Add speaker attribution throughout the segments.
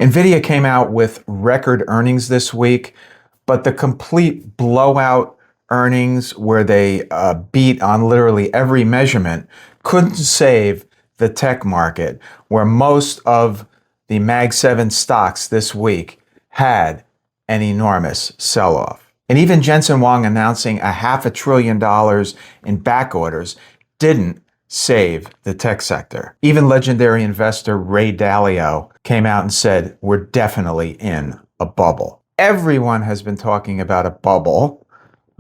Speaker 1: Nvidia came out with record earnings this week, but the complete blowout earnings where they beat on literally every measurement couldn't save the tech market, where most of the Mag 7 stocks this week had an enormous sell-off. And even Jensen Huang announcing $500 billion in back orders didn't save the tech sector. Even legendary investor Ray Dalio came out and said, we're definitely in a bubble. Everyone has been talking about a bubble,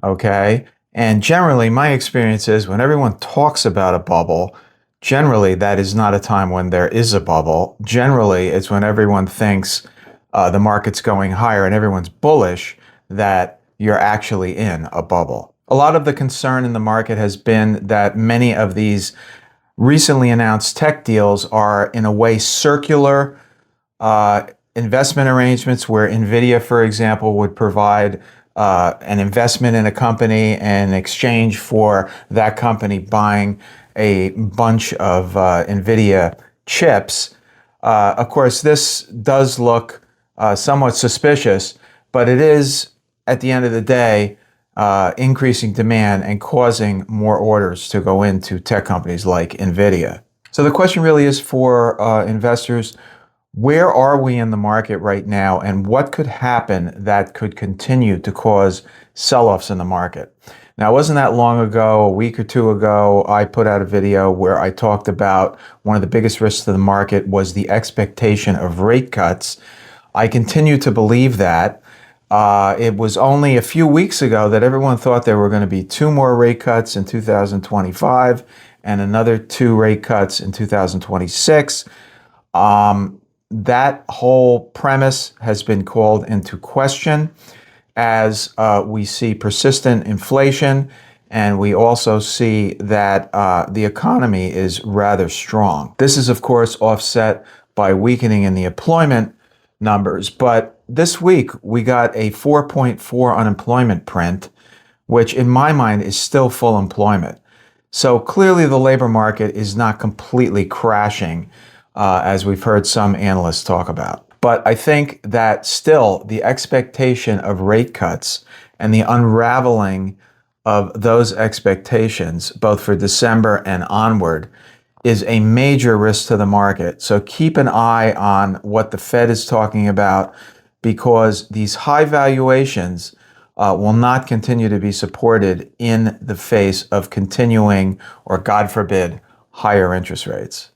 Speaker 1: okay? And generally, my experience is when everyone talks about a bubble, generally that is not a time when there is a bubble. Generally, it's when everyone thinks the market's going higher and everyone's bullish that you're actually in a bubble. A lot of the concern in the market has been that many of these recently announced tech deals are in a way circular investment arrangements where Nvidia, for example, would provide an investment in a company in exchange for that company buying a bunch of Nvidia chips. Of course, this does look somewhat suspicious, but it is, at the end of the day, increasing demand and causing more orders to go into tech companies like Nvidia. So the question really is for investors, where are we in the market right now and what could happen that could continue to cause sell-offs in the market? Now, it wasn't that long ago, a week or two ago, I put out a video where I talked about one of the biggest risks to the market was the expectation of rate cuts. I continue to believe that. It was only a few weeks ago that everyone thought there were going to be 2 more rate cuts in 2025 and another 2 rate cuts in 2026. That whole premise has been called into question as we see persistent inflation, and we also see that the economy is rather strong. This is, of course, offset by weakening in the employment numbers, but this week we got a 4.4 unemployment print, which in my mind is still full employment. So clearly the labor market is not completely crashing, as we've heard some analysts talk about. But I think that still the expectation of rate cuts and the unraveling of those expectations, both for December and onward, is a major risk to the market. So keep an eye on what the Fed is talking about, because these high valuations will not continue to be supported in the face of continuing, or God forbid, higher interest rates.